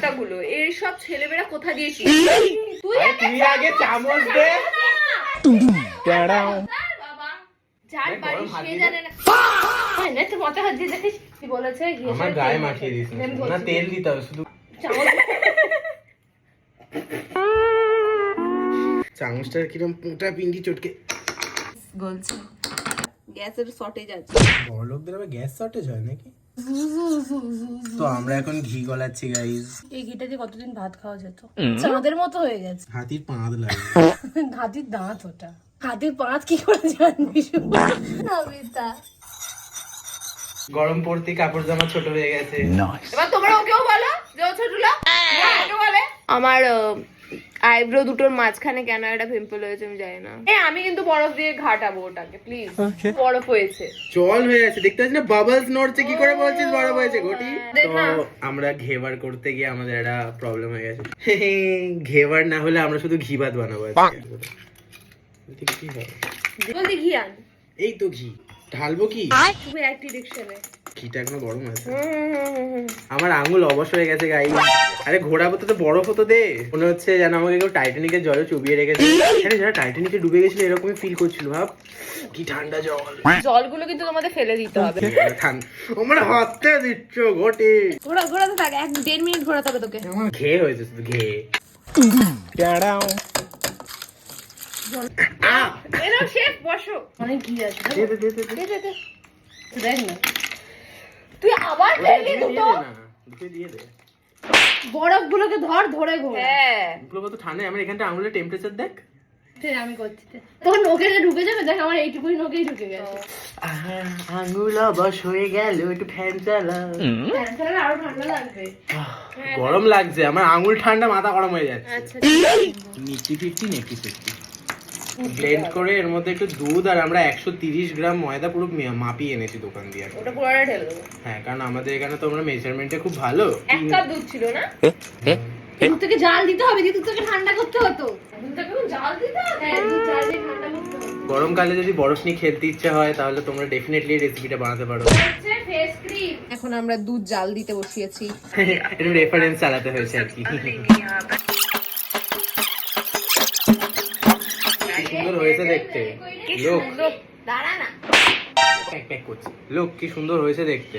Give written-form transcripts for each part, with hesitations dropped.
আটাগুলো, এই সব ছেলেমেয়েরা কোথা দিয়েছিস তুই আগে চামচ দে। যার বাড়ি সে জানে না। না তো মাথা হাত দিয়ে দেখিস কি বলেছে, আমার গায়ে মাখিয়ে দিস না, তেল দিতে হবে শুধু। চামচটার কিরকম পোঁটা পিন্ডি চটকে বলছে গ্যাসের শর্টেজ আছে। বড় লোকদের আবার গ্যাস শর্টেজ হয় নাকি? তো আমরা এখন ঘি গলাচ্ছি গাইস। এই ঘিটা দিয়ে কতদিন ভাত খাওয়া যেত, চাঁদের মতো হয়ে গেছে। হাতির পাঁদ লাগে। হাতির দাঁত ওটা, হাতির পাঁচ কি করে জানবি? গরম পড়তে কাপড় জামা ছোট হয়ে গেছে। এবার তোমরা ওকেও বলো যে ও ছোট লোক, ওকে বলে। আমার আইব্রো দুটোর মাঝখানে কেন একটা পিম্পল হয়েছে আমি জানি না। আমি কিন্তু বরফ দিয়ে ঘাটাবো ওটাকে প্লিজ। বরফ হয়েছে, জল হয়ে আছে, দেখতে পাচ্ছিস না বাবলস নড়ছে, কি করে বলছিস বরফ হয়েছে ঘটি? তো আমরা ঘেবার করতে গিয়ে আমাদের একটা প্রবলেম হয়ে গেছে। ঘেবার না হলে আমরা শুধু ঘি ভাত বানাবো আজকে। কি হবে? জলদি ঘি আন। এই তো ঘি ঢালবো কি? তুমি এক ডিরেকশনে। ঘিটা এখনো গরম আছে। আমার আঙুল অবশ হয়ে গেছে গাই। আরে ঘোরাবো তো বরফ হতো দে। মনে হচ্ছে যেন আমাকে কেউ টাইটানিকের জলে চুবিয়ে রেখেছে। আরে যারা টাইটানিকে ডুবে গেছিল এরকমই ফিল করছিল, ভাব কি ঠান্ডা জল। জলগুলো কিন্তু তোমাদের ফেলে দিতে হবে। আমার হাতে দিচ্ছ ঘটি। ঘোরাতে থাক, 1-1.5 মিনিট ঘোরাতে হবে তোকে। ঘে হয়েছে শুধু ঘে। এরকম শেফ বসো, অনেক ঘি আছে। দেখ না তুই আবার ফেললি দুটো। দিয়ে দে বরফ গুলোকে ধরে ঘোরা। হ্যাঁ এগুলো কত ঠান্ডা। আমার এখানটা আঙুলের টেম্পারেচার দেখ। আমি করছি তোর নোকে ঢুকে যাবে। দেখ আমার এইটুকুই নোকেই ঢুকে গেছে। আঙুল অবশ হয়ে গেল, একটু ফ্যান চালা। ফ্যান চালালে আরো ঠান্ডা লাগবে। গরম লাগছে আমার, আঙুল ঠান্ডা মাথা গরম হয়ে যাচ্ছে। আচ্ছা নিচি 50 নেকি 50 ব্লেন্ড করে এর মধ্যে একটু দুধ আর আমরা 130 গ্রাম ময়দা পুরো মাপিয়ে এনেছি দোকান দিয়ে। ওটা পুরোটা ঢেলে দেবো। হ্যাঁ কারণ আমাদের এখানে তো আমরা মেজারমেন্টে খুব ভালো। 1 কাপ দুধ ছিল না? দুধ থেকে জাল দিতে হবে, দুধ থেকে ঠান্ডা করতে হতো। দুধ থেকে জাল দিতে হবে। হ্যাঁ দুধ জাল দিয়ে ঠান্ডা করতে হবে। গরমকালে যদি বরফ নিয়ে খেলতে ইচ্ছা হয় তাহলে তোমরা ডেফিনেটলি এই রেসিপিটা বানাতে পারো। Face cream. এখন আমরা দুধ জাল দিতে বসিয়েছি। একটু রেফারেন্স চালাতে হয়েছে আর কি। সুন্দর হয়েছে দেখতে। লোক দাঁড়া না, প্যাক করছে। লোক কি সুন্দর হয়েছে দেখতে।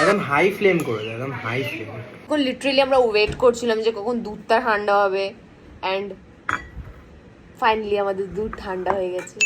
একদম হাই ফ্লেম করে দাও, একদম হাই ফ্লেম। এখন লিটারালি আমরা ওয়েট করছিলাম যে কখন দুধটা ঠান্ডা হবে, এন্ড ফাইনালি আমাদের দুধ ঠান্ডা হয়ে গেছে।